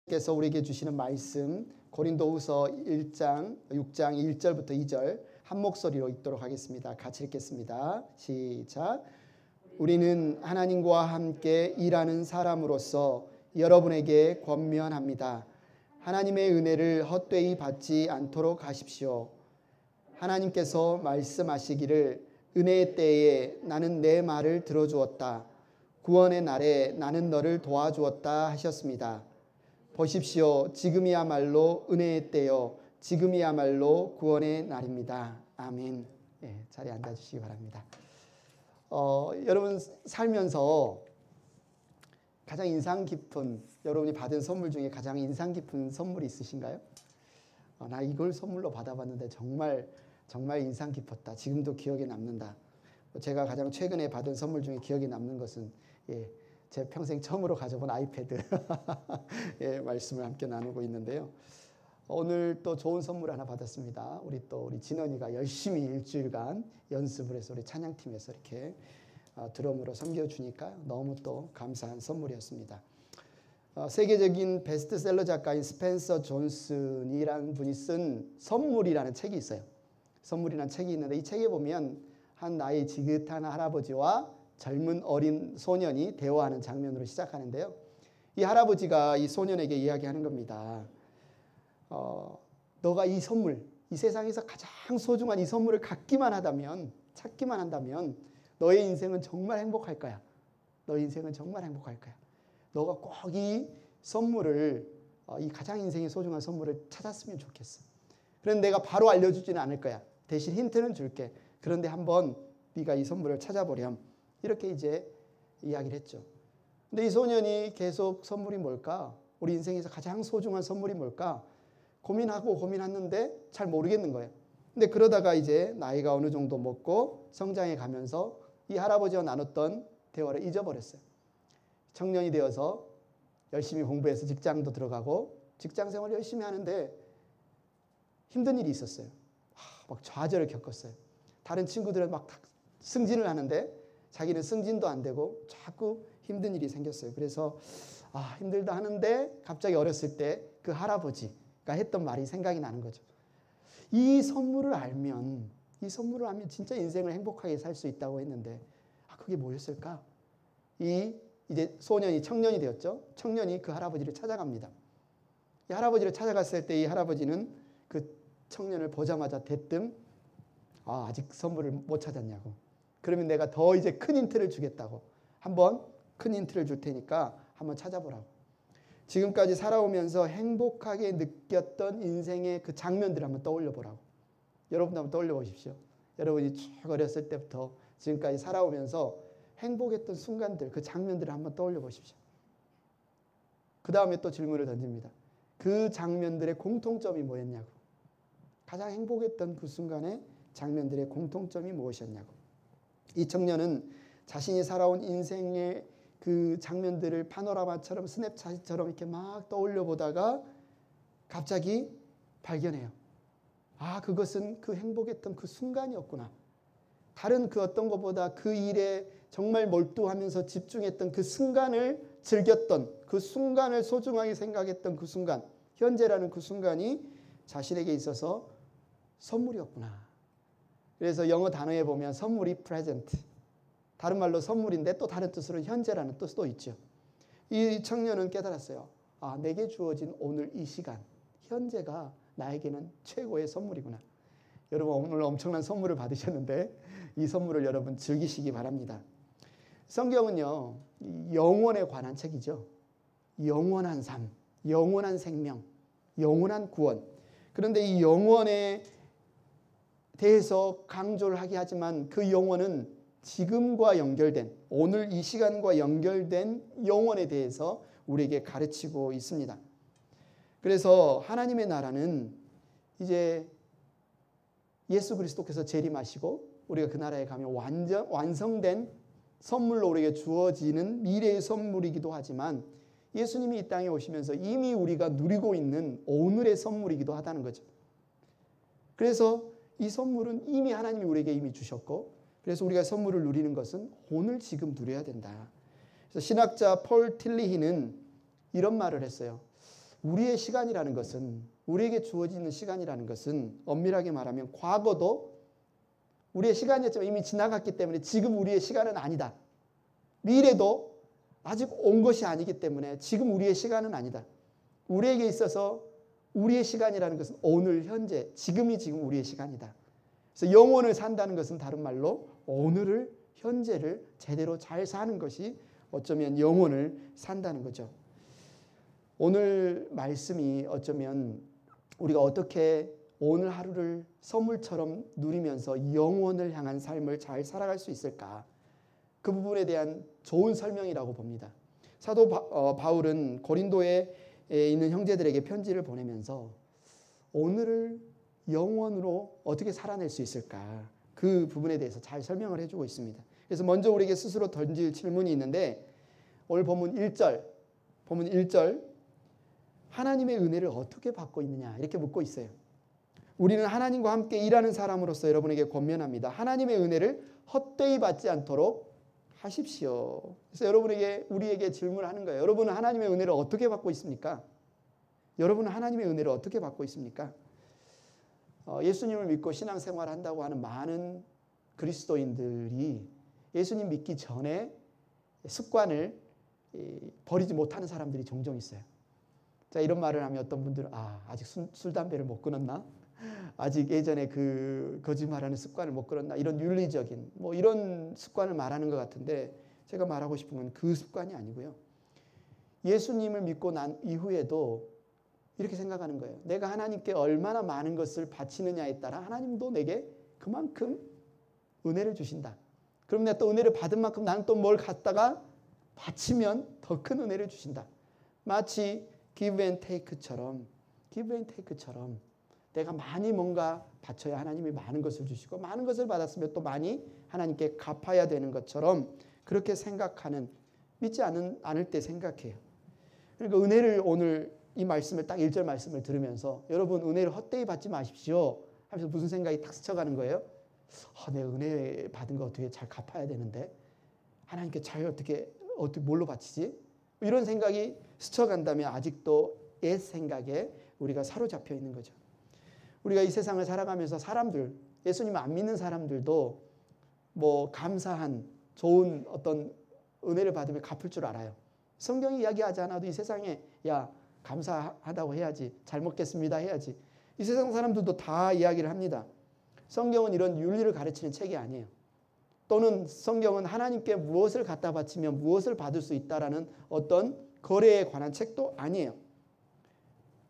께서 우리에게 주시는 말씀 고린도후서 1장 6장 1절부터 2절 한 목소리로 읽도록 하겠습니다. 같이 읽겠습니다. 시작. 우리는 하나님과 함께 일하는 사람으로서 여러분에게 권면합니다. 하나님의 은혜를 헛되이 받지 않도록 하십시오. 하나님께서 말씀하시기를 은혜의 때에 나는 내 말을 들어주었다. 구원의 날에 나는 너를 도와주었다 하셨습니다. 보십시오. 지금이야말로 은혜의 때요. 지금이야말로 구원의 날입니다. 아멘. 네, 자리에 앉아주시기 바랍니다. 여러분 살면서 가장 인상 깊은, 여러분이 받은 선물 중에 가장 인상 깊은 선물이 있으신가요? 나 이걸 선물로 받아봤는데 정말 인상 깊었다. 지금도 기억에 남는다. 제가 가장 최근에 받은 선물 중에 기억에 남는 것은 제 평생 처음으로 가져본 아이패드 말씀을 함께 나누고 있는데요. 오늘 또 좋은 선물 하나 받았습니다. 우리 진원이가 열심히 일주일간 연습을 해서 우리 찬양팀에서 이렇게 드럼으로 섬겨주니까 너무 또 감사한 선물이었습니다. 세계적인 베스트셀러 작가인 스펜서 존슨이라는 분이 쓴 선물이라는 책이 있어요. 선물이라는 책이 있는데 이 책에 보면 한 나이 지긋한 할아버지와 젊은 어린 소년이 대화하는 장면으로 시작하는데요. 이 할아버지가 이 소년에게 이야기하는 겁니다. 너가 이 선물, 이 세상에서 가장 소중한 이 선물을 찾기만 한다면 너의 인생은 정말 행복할 거야. 너의 인생은 정말 행복할 거야. 너가 꼭 이 선물을, 이 가장 인생의 소중한 선물을 찾았으면 좋겠어. 그런데 내가 바로 알려주지는 않을 거야. 대신 힌트는 줄게. 그런데 한번 네가 이 선물을 찾아보렴. 이렇게 이제 이야기를 했죠. 근데 이 소년이 계속 선물이 뭘까? 우리 인생에서 가장 소중한 선물이 뭘까? 고민했는데 잘 모르겠는 거예요. 근데 그러다가 이제 나이가 어느 정도 먹고 성장해 가면서 이 할아버지와 나눴던 대화를 잊어버렸어요. 청년이 되어서 열심히 공부해서 직장도 들어가고 직장 생활 열심히 하는데 힘든 일이 있었어요. 막 좌절을 겪었어요. 다른 친구들은 막 승진을 하는데 자기는 승진도 안 되고 자꾸 힘든 일이 생겼어요. 그래서 힘들다 하는데 갑자기 어렸을 때 그 할아버지가 했던 말이 생각이 나는 거죠. 이 선물을 알면 진짜 인생을 행복하게 살 수 있다고 했는데 그게 뭐였을까? 이제 소년이 청년이 되었죠. 청년이 그 할아버지를 찾아갑니다. 이 할아버지를 찾아갔을 때 이 할아버지는 그 청년을 보자마자 대뜸 아직 선물을 못 찾았냐고. 그러면 내가 더 이제 큰 힌트를 주겠다고. 한번 큰 힌트를 줄 테니까 한번 찾아보라고. 지금까지 살아오면서 행복하게 느꼈던 인생의 그 장면들을 한번 떠올려 보라고. 여러분도 한번 떠올려 보십시오. 여러분이 쭉 어렸을 때부터 지금까지 살아오면서 행복했던 순간들, 그 장면들을 한번 떠올려 보십시오. 그 다음에 또 질문을 던집니다. 그 장면들의 공통점이 뭐였냐고. 가장 행복했던 그 순간의 장면들의 공통점이 무엇이었냐고. 이 청년은 자신이 살아온 인생의 그 장면들을 파노라마처럼 스냅샷처럼 이렇게 막 떠올려 보다가 갑자기 발견해요. 그것은 그 행복했던 그 순간이었구나. 다른 그 어떤 것보다 그 일에 정말 몰두하면서 집중했던 그 순간을 즐겼던, 그 순간을 소중하게 생각했던 그 순간, 현재라는 그 순간이 자신에게 있어서 선물이었구나. 그래서 영어 단어에 보면 선물이 present, 다른 말로 선물인데 또 다른 뜻으로 현재라는 뜻도 있죠. 이 청년은 깨달았어요. 내게 주어진 오늘 이 시간, 현재가 나에게는 최고의 선물이구나. 여러분 오늘 엄청난 선물을 받으셨는데 이 선물을 여러분 즐기시기 바랍니다. 성경은요, 영원에 관한 책이죠. 영원한 삶, 영원한 생명, 영원한 구원. 그런데 이 영원에 대해서 강조를 하게 하지만 그 영원은 지금과 연결된, 오늘 이 시간과 연결된 영원에 대해서 우리에게 가르치고 있습니다. 그래서 하나님의 나라는 이제 예수 그리스도께서 재림하시고 우리가 그 나라에 가면 완성된 선물로 우리에게 주어지는 미래의 선물이기도 하지만 예수님이 이 땅에 오시면서 이미 우리가 누리고 있는 오늘의 선물이기도 하다는 거죠. 그래서 이 선물은 이미 하나님이 우리에게 이미 주셨고, 그래서 우리가 선물을 누리는 것은 오늘 지금 누려야 된다. 그래서 신학자 폴 틸리히는 이런 말을 했어요. 우리의 시간이라는 것은, 우리에게 주어지는 시간이라는 것은 엄밀하게 말하면 과거도 우리의 시간이었지만 이미 지나갔기 때문에 지금 우리의 시간은 아니다. 미래도 아직 온 것이 아니기 때문에 지금 우리의 시간은 아니다. 우리에게 있어서 우리의 시간이라는 것은 오늘 현재, 지금이 지금 우리의 시간이다. 그래서 영혼을 산다는 것은 다른 말로 오늘을, 현재를 제대로 잘 사는 것이 어쩌면 영혼을 산다는 거죠. 오늘 말씀이 어쩌면 우리가 어떻게 오늘 하루를 선물처럼 누리면서 영혼을 향한 삶을 잘 살아갈 수 있을까? 그 부분에 대한 좋은 설명이라고 봅니다. 사도 바울은 고린도에 있는 형제들에게 편지를 보내면서 오늘을 영원으로 어떻게 살아낼 수 있을까? 그 부분에 대해서 잘 설명을 해주고 있습니다. 그래서 먼저 우리에게 스스로 던질 질문이 있는데 오늘 본문 1절 하나님의 은혜를 어떻게 받고 있느냐 이렇게 묻고 있어요. 우리는 하나님과 함께 일하는 사람으로서 여러분에게 권면합니다. 하나님의 은혜를 헛되이 받지 않도록 하십시오. 그래서 여러분에게, 우리에게 질문하는 거예요. 여러분은 하나님의 은혜를 어떻게 받고 있습니까? 여러분은 하나님의 은혜를 어떻게 받고 있습니까? 예수님을 믿고 신앙생활을 한다고 하는 많은 그리스도인들이 예수님 믿기 전에 습관을 버리지 못하는 사람들이 종종 있어요. 자, 이런 말을 하면 어떤 분들은 아직 술, 담배를 못 끊었나? 아직 예전에 그 거짓말하는 습관을 못 끊었나? 이런 윤리적인 이런 습관을 말하는 것 같은데 제가 말하고 싶은 건 그 습관이 아니고요. 예수님을 믿고 난 이후에도 이렇게 생각하는 거예요. 내가 하나님께 얼마나 많은 것을 바치느냐에 따라 하나님도 내게 그만큼 은혜를 주신다. 그럼 내가 또 은혜를 받은 만큼 나는 또 뭘 갖다가 바치면 더 큰 은혜를 주신다. 마치 give and take처럼 내가 많이 뭔가 바쳐야 하나님이 많은 것을 주시고 많은 것을 받았으면 또 많이 하나님께 갚아야 되는 것처럼 그렇게 생각하는, 믿지 않을 때 생각해요. 그러니까 은혜를 오늘 이 말씀을 딱 1절 말씀을 들으면서 여러분 은혜를 헛되이 받지 마십시오 하면서 무슨 생각이 딱 스쳐가는 거예요? 내 은혜 받은 거 어떻게 잘 갚아야 되는데 하나님께 잘 어떻게 뭘로 바치지? 이런 생각이 스쳐간다면 아직도 옛 생각에 우리가 사로잡혀 있는 거죠. 우리가 이 세상을 살아가면서 사람들, 예수님을 안 믿는 사람들도 감사한 좋은 어떤 은혜를 받으면 갚을 줄 알아요. 성경이 이야기하지 않아도 이 세상에 감사하다고 해야지, 잘 먹겠습니다 해야지. 이 세상 사람들도 다 이야기를 합니다. 성경은 이런 윤리를 가르치는 책이 아니에요. 또는 성경은 하나님께 무엇을 갖다 바치면 무엇을 받을 수 있다라는 어떤 거래에 관한 책도 아니에요.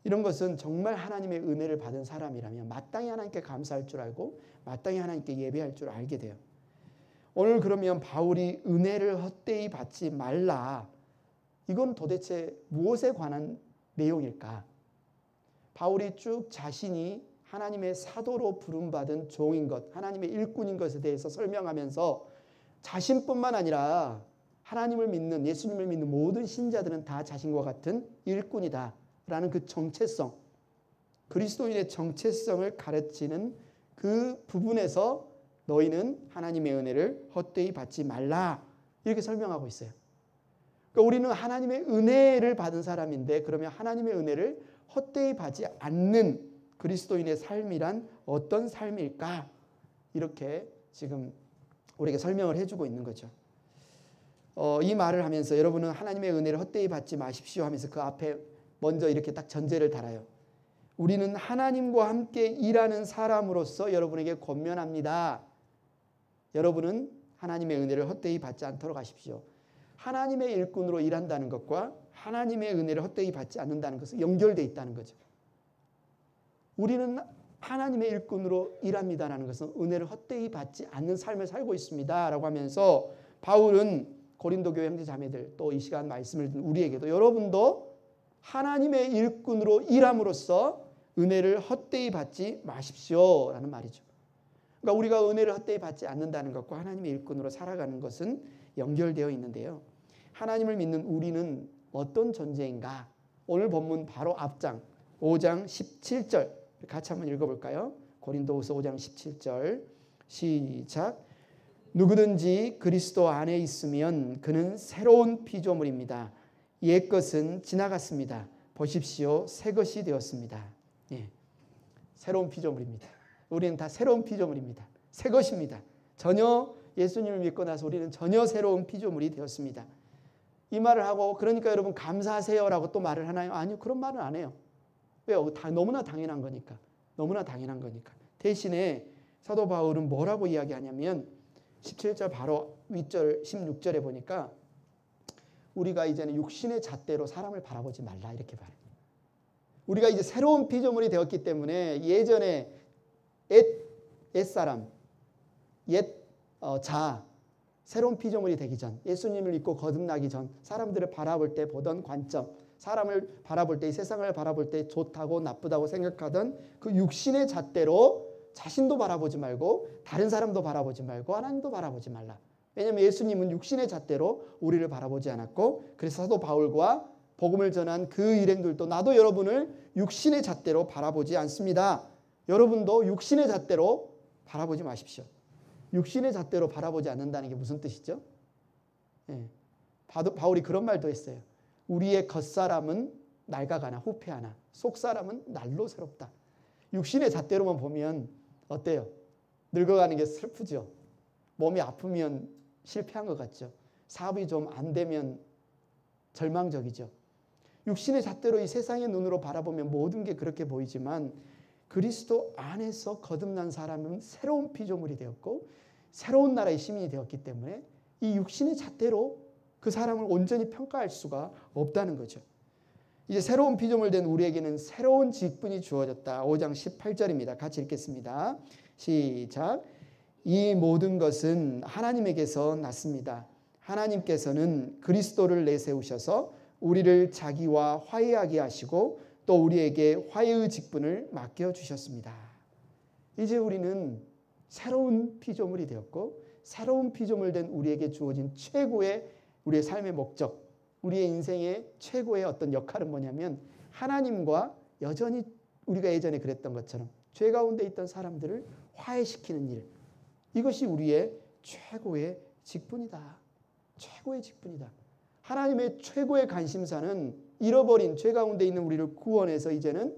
이런 것은 정말 하나님의 은혜를 받은 사람이라면 마땅히 하나님께 감사할 줄 알고 마땅히 하나님께 예배할 줄 알게 돼요. 오늘 그러면 바울이 은혜를 헛되이 받지 말라. 이건 도대체 무엇에 관한 내용일까? 바울이 쭉 자신이 하나님의 사도로 부름받은 종인 것, 하나님의 일꾼인 것에 대해서 설명하면서 자신뿐만 아니라 하나님을 믿는, 예수님을 믿는 모든 신자들은 다 자신과 같은 일꾼이다 라는 그 정체성, 그리스도인의 정체성을 가르치는 그 부분에서 너희는 하나님의 은혜를 헛되이 받지 말라 이렇게 설명하고 있어요. 그러니까 우리는 하나님의 은혜를 받은 사람인데 그러면 하나님의 은혜를 헛되이 받지 않는 그리스도인의 삶이란 어떤 삶일까? 이렇게 지금 우리에게 설명을 해주고 있는 거죠. 이 말을 하면서 여러분은 하나님의 은혜를 헛되이 받지 마십시오 하면서 그 앞에 먼저 이렇게 딱 전제를 달아요. 우리는 하나님과 함께 일하는 사람으로서 여러분에게 권면합니다. 여러분은 하나님의 은혜를 헛되이 받지 않도록 하십시오. 하나님의 일꾼으로 일한다는 것과 하나님의 은혜를 헛되이 받지 않는다는 것은 연결되어 있다는 거죠. 우리는 하나님의 일꾼으로 일합니다라는 것은 은혜를 헛되이 받지 않는 삶을 살고 있습니다 라고 하면서 바울은 고린도 교회 형제 자매들 또 이 시간 말씀을 듣는 우리에게도 여러분도 하나님의 일꾼으로 일함으로써 은혜를 헛되이 받지 마십시오 라는 말이죠. 그러니까 우리가 은혜를 헛되이 받지 않는다는 것과 하나님의 일꾼으로 살아가는 것은 연결되어 있는데요. 하나님을 믿는 우리는 어떤 존재인가? 오늘 본문 바로 앞장 5장 17절 같이 한번 읽어볼까요? 고린도후서 5장 17절 시작. 누구든지 그리스도 안에 있으면 그는 새로운 피조물입니다. 옛것은 지나갔습니다. 보십시오. 새 것이 되었습니다. 예. 새로운 피조물입니다. 우리는 다 새로운 피조물입니다. 새 것입니다. 전혀 예수님을 믿고 나서 우리는 전혀 새로운 피조물이 되었습니다. 이 말을 하고 그러니까 여러분 감사하세요라고 또 말을 하나요? 아니요. 그런 말은 안 해요. 왜요? 너무나 당연한 거니까. 너무나 당연한 거니까. 대신에 사도 바울은 뭐라고 이야기하냐면 17절 바로 윗절 16절에 보니까 우리가 이제는 육신의 잣대로 사람을 바라보지 말라 이렇게 말해요. 우리가 이제 새로운 피조물이 되었기 때문에 예전에 옛사람, 새로운 피조물이 되기 전, 예수님을 믿고 거듭나기 전 사람들을 바라볼 때 보던 관점, 사람을 바라볼 때, 이 세상을 바라볼 때 좋다고 나쁘다고 생각하던 그 육신의 잣대로 자신도 바라보지 말고 다른 사람도 바라보지 말고 하나님도 바라보지 말라. 왜냐하면 예수님은 육신의 잣대로 우리를 바라보지 않았고, 그래서 사도 바울과 복음을 전한 그 일행들도 나도 여러분을 육신의 잣대로 바라보지 않습니다. 여러분도 육신의 잣대로 바라보지 마십시오. 육신의 잣대로 바라보지 않는다는 게 무슨 뜻이죠? 예. 바울이 그런 말도 했어요. 우리의 겉사람은 낡아가나 후패하나 속사람은 날로 새롭다. 육신의 잣대로만 보면 어때요? 늙어가는 게 슬프죠. 몸이 아프면 실패한 것 같죠. 사업이 좀 안 되면 절망적이죠. 육신의 잣대로 이 세상의 눈으로 바라보면 모든 게 그렇게 보이지만 그리스도 안에서 거듭난 사람은 새로운 피조물이 되었고 새로운 나라의 시민이 되었기 때문에 이 육신의 잣대로 그 사람을 온전히 평가할 수가 없다는 거죠. 이제 새로운 피조물 된 우리에게는 새로운 직분이 주어졌다. 5장 18절입니다. 같이 읽겠습니다. 시작. 이 모든 것은 하나님에게서 났습니다. 하나님께서는 그리스도를 내세우셔서 우리를 자기와 화해하게 하시고 또 우리에게 화해의 직분을 맡겨주셨습니다. 이제 우리는 새로운 피조물이 되었고 새로운 피조물 된 우리에게 주어진 최고의 우리의 삶의 목적, 우리의 인생의 최고의 어떤 역할은 뭐냐면 하나님과 여전히 우리가 예전에 그랬던 것처럼 죄 가운데 있던 사람들을 화해시키는 일, 이것이 우리의 최고의 직분이다. 최고의 직분이다. 하나님의 최고의 관심사는 잃어버린 죄 가운데 있는 우리를 구원해서 이제는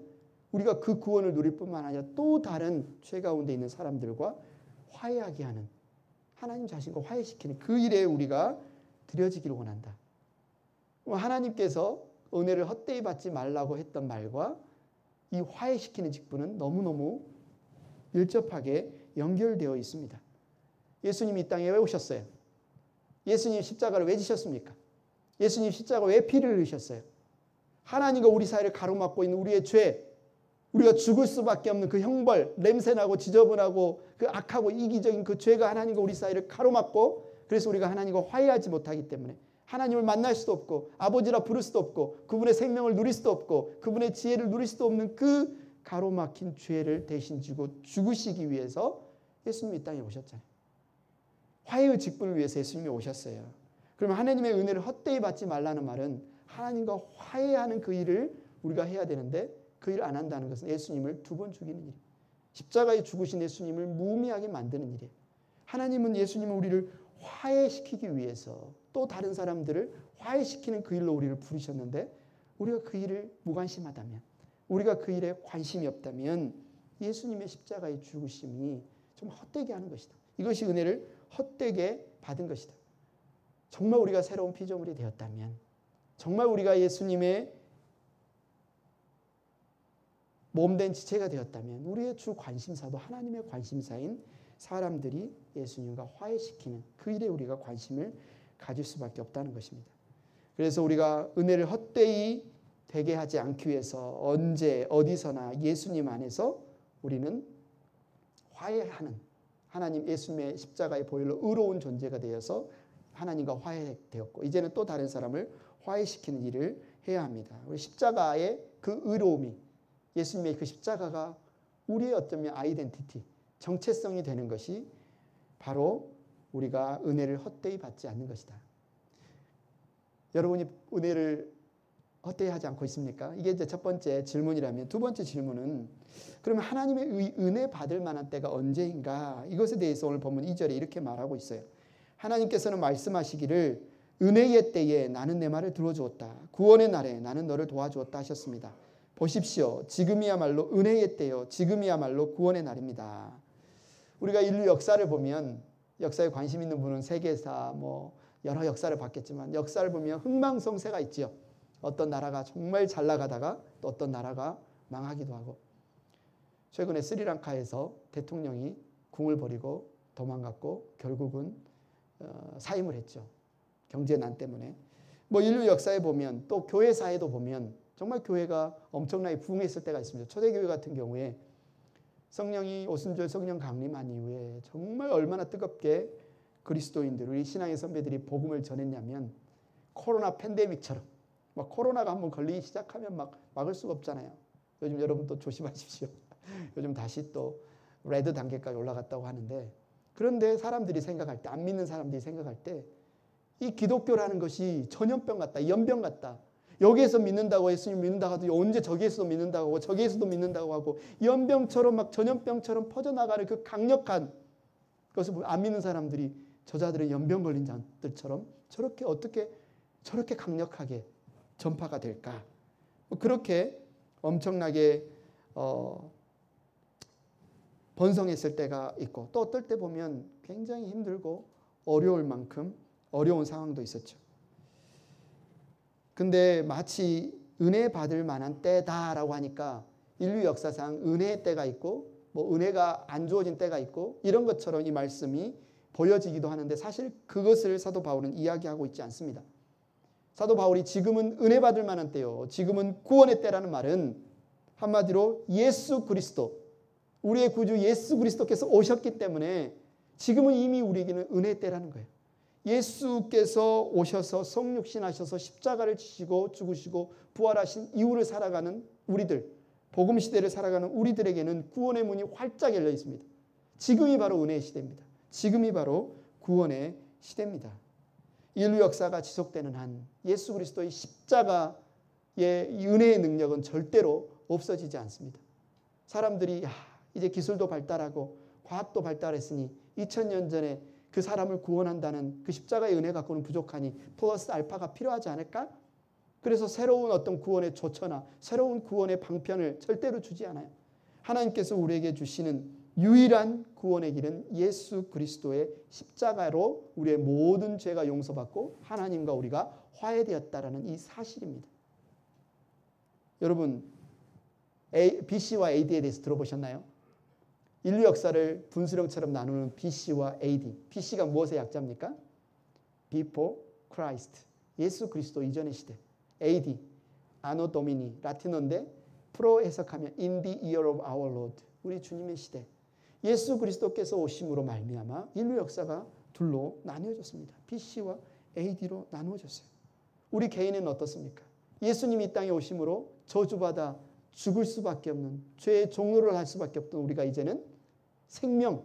우리가 그 구원을 누릴 뿐만 아니라 또 다른 죄 가운데 있는 사람들과 화해하게 하는, 하나님 자신과 화해시키는 그 일에 우리가 드려지기를 원한다. 하나님께서 은혜를 헛되이 받지 말라고 했던 말과 이 화해시키는 직분은 너무너무 밀접하게 연결되어 있습니다. 예수님이 이 땅에 왜 오셨어요? 예수님 십자가를 왜 지셨습니까? 예수님 십자가 왜 피를 흘리셨어요? 하나님과 우리 사이를 가로막고 있는 우리의 죄, 우리가 죽을 수밖에 없는 그 형벌, 냄새나고 지저분하고 그 악하고 이기적인 그 죄가 하나님과 우리 사이를 가로막고, 그래서 우리가 하나님과 화해하지 못하기 때문에 하나님을 만날 수도 없고 아버지라 부를 수도 없고 그분의 생명을 누릴 수도 없고 그분의 지혜를 누릴 수도 없는 그 가로막힌 죄를 대신 지고 죽으시기 위해서 예수님이 이 땅에 오셨잖아요. 화해의 직분을 위해서 예수님이 오셨어요. 그러면 하나님의 은혜를 헛되이 받지 말라는 말은 하나님과 화해하는 그 일을 우리가 해야 되는데 그 일을 안 한다는 것은 예수님을 두 번 죽이는 일이에요. 십자가에 죽으신 예수님을 무의미하게 만드는 일이에요. 하나님은 예수님은 우리를 화해시키기 위해서 또 다른 사람들을 화해시키는 그 일로 우리를 부르셨는데 우리가 그 일을 무관심하다면, 우리가 그 일에 관심이 없다면 예수님의 십자가의 죽으심이 좀 헛되게 하는 것이다. 이것이 은혜를 헛되게 받은 것이다. 정말 우리가 새로운 피조물이 되었다면, 정말 우리가 예수님의 몸된 지체가 되었다면 우리의 주 관심사도 하나님의 관심사인 사람들이 예수님과 화해시키는 그 일에 우리가 관심을 가질 수밖에 없다는 것입니다. 그래서 우리가 은혜를 헛되이 되게 하지 않기 위해서 언제 어디서나 예수님 안에서 우리는 화해하는, 하나님 예수님의 십자가의 보혈로 의로운 존재가 되어서 하나님과 화해되었고 이제는 또 다른 사람을 화해시키는 일을 해야 합니다. 우리 십자가의 그 의로움이, 예수님의 그 십자가가 우리의 어쩌면 아이덴티티, 정체성이 되는 것이 바로 우리가 은혜를 헛되이 받지 않는 것이다. 여러분이 은혜를 헛되이 하지 않고 있습니까? 이게 이제 첫 번째 질문이라면, 두 번째 질문은 그러면 하나님의 은혜 받을 만한 때가 언제인가? 이것에 대해서 오늘 본문 2절에 이렇게 말하고 있어요. 하나님께서는 말씀하시기를 은혜의 때에 나는 내 말을 들어주었다. 구원의 날에 나는 너를 도와주었다 하셨습니다. 보십시오. 지금이야말로 은혜의 때요. 지금이야말로 구원의 날입니다. 우리가 인류 역사를 보면, 역사에 관심 있는 분은 세계사 여러 역사를 봤겠지만 역사를 보면 흥망성쇠가 있지요. 어떤 나라가 정말 잘 나가다가 또 어떤 나라가 망하기도 하고, 최근에 스리랑카에서 대통령이 궁을 버리고 도망갔고 결국은 사임을 했죠. 경제난 때문에. 인류 역사에 보면, 또 교회사에도 보면 정말 교회가 엄청나게 부흥했을 때가 있습니다. 초대교회 같은 경우에 성령이 오순절 성령 강림한 이후에 정말 얼마나 뜨겁게 그리스도인들, 우리 신앙의 선배들이 복음을 전했냐면, 코로나 팬데믹처럼 코로나가 한번 걸리기 시작하면 막을 수가 없잖아요. 요즘 여러분 또 조심하십시오. 요즘 다시 또 레드 단계까지 올라갔다고 하는데, 그런데 사람들이 생각할 때, 안 믿는 사람들이 생각할 때 이 기독교라는 것이 전염병 같다, 연병 같다. 여기에서 믿는다고 예수님 믿는다고 하도 언제 저기에서도 믿는다고 하고 저기에서도 믿는다고 하고 연병처럼 전염병처럼 퍼져나가는 그 강력한 그것을 보면 안 믿는 사람들이 저자들은 연병 걸린 자들처럼 어떻게 저렇게 강력하게 전파가 될까? 그렇게 엄청나게 번성했을 때가 있고, 또 어떨 때 보면 굉장히 힘들고 어려울 만큼 어려운 상황도 있었죠. 근데 마치 은혜 받을 만한 때다라고 하니까 인류 역사상 은혜의 때가 있고 은혜가 안 주어진 때가 있고 이런 것처럼 이 말씀이 보여지기도 하는데, 사실 그것을 사도 바울은 이야기하고 있지 않습니다. 사도 바울이 지금은 은혜 받을 만한 때요, 지금은 구원의 때라는 말은 한마디로 예수 그리스도, 우리의 구주 예수 그리스도께서 오셨기 때문에 지금은 이미 우리에게는 은혜의 때라는 거예요. 예수께서 오셔서 성육신하셔서 십자가를 지시고 죽으시고 부활하신 이후를 살아가는 우리들, 복음 시대를 살아가는 우리들에게는 구원의 문이 활짝 열려 있습니다. 지금이 바로 은혜의 시대입니다. 지금이 바로 구원의 시대입니다. 인류 역사가 지속되는 한 예수 그리스도의 십자가의 이 은혜의 능력은 절대로 없어지지 않습니다. 사람들이 이제 기술도 발달하고 과학도 발달했으니 2000년 전에 그 사람을 구원한다는 그 십자가의 은혜 갖고는 부족하니 플러스 알파가 필요하지 않을까? 그래서 새로운 어떤 구원의 조처나 새로운 구원의 방편을 절대로 주지 않아요. 하나님께서 우리에게 주시는 유일한 구원의 길은 예수 그리스도의 십자가로 우리의 모든 죄가 용서받고 하나님과 우리가 화해되었다라는 이 사실입니다. 여러분, BC와 AD에 대해서 들어보셨나요? 인류 역사를 분수령처럼 나누는 BC와 AD. BC가 무엇의 약자입니까? Before Christ. 예수 그리스도 이전의 시대. AD. Anno Domini. 라틴어인데 프로 해석하면 In the year of our Lord. 우리 주님의 시대. 예수 그리스도께서 오심으로 말미암아 인류 역사가 둘로 나뉘어졌습니다. BC와 AD로 나누어졌어요. 우리 개인은 어떻습니까? 예수님이 이 땅에 오심으로 저주받아 죽을 수밖에 없는, 죄의 종로를 할 수밖에 없던 우리가 이제는 생명을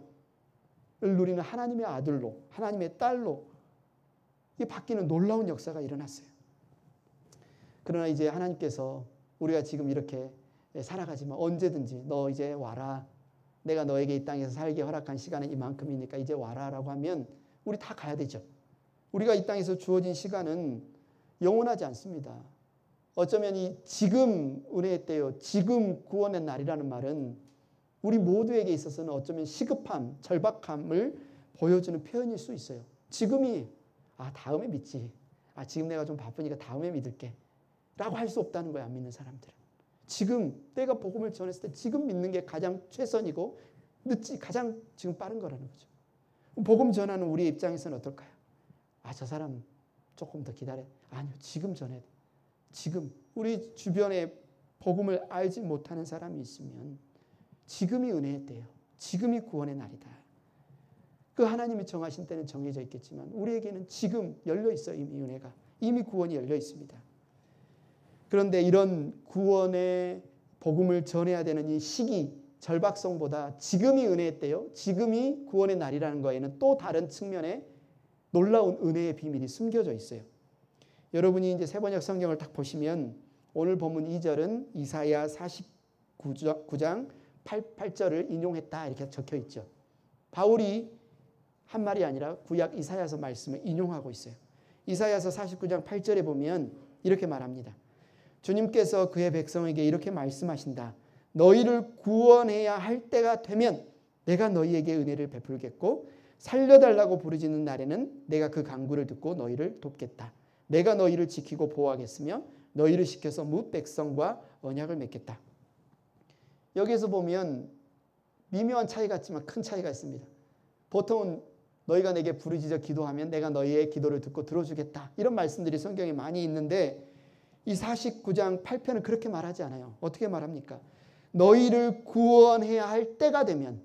누리는 하나님의 아들로, 하나님의 딸로 이 바뀌는 놀라운 역사가 일어났어요. 그러나 이제 하나님께서 우리가 지금 이렇게 살아가지만 언제든지 너 이제 와라, 내가 너에게 이 땅에서 살게 허락한 시간은 이만큼이니까 이제 와라 라고 하면 우리 다 가야 되죠. 우리가 이 땅에서 주어진 시간은 영원하지 않습니다. 어쩌면 이 지금 은혜의 때요, 지금 구원의 날이라는 말은 우리 모두에게 있어서는 어쩌면 시급함, 절박함을 보여주는 표현일 수 있어요. 지금이 다음에 믿지. 지금 내가 좀 바쁘니까 다음에 믿을게. 라고 할 수 없다는 거야, 안 믿는 사람들은. 지금 내가 복음을 전했을 때 지금 믿는 게 가장 최선이고 가장 지금 빠른 거라는 거죠. 복음 전하는 우리의 입장에서는 어떨까요? 저 사람 조금 더 기다려. 아니요, 지금 전해야 돼. 지금 우리 주변에 복음을 알지 못하는 사람이 있으면 지금이 은혜의 때예요. 지금이 구원의 날이다. 그 하나님이 정하신 때는 정해져 있겠지만 우리에게는 지금 열려 있어요. 이미 은혜가. 이미 구원이 열려 있습니다. 그런데 이런 구원의 복음을 전해야 되는 이 시기, 절박성보다 지금이 은혜의 때요, 지금이 구원의 날이라는 거에는 또 다른 측면의 놀라운 은혜의 비밀이 숨겨져 있어요. 여러분이 이제 세번역 성경을 딱 보시면 오늘 본문 2절은 이사야 49장 8절을 인용했다 이렇게 적혀 있죠. 바울이 한 말이 아니라 구약 이사야서 말씀을 인용하고 있어요. 이사야서 49장 8절에 보면 이렇게 말합니다. 주님께서 그의 백성에게 이렇게 말씀하신다. 너희를 구원해야 할 때가 되면 내가 너희에게 은혜를 베풀겠고 살려달라고 부르짖는 날에는 내가 그 간구를 듣고 너희를 돕겠다. 내가 너희를 지키고 보호하겠으며 너희를 지켜서 뭇 백성과 언약을 맺겠다. 여기에서 보면 미묘한 차이 같지만 큰 차이가 있습니다. 보통은 너희가 내게 부르짖어 기도하면 내가 너희의 기도를 듣고 들어주겠다. 이런 말씀들이 성경에 많이 있는데 이 49장 8편은 그렇게 말하지 않아요. 어떻게 말합니까? 너희를 구원해야 할 때가 되면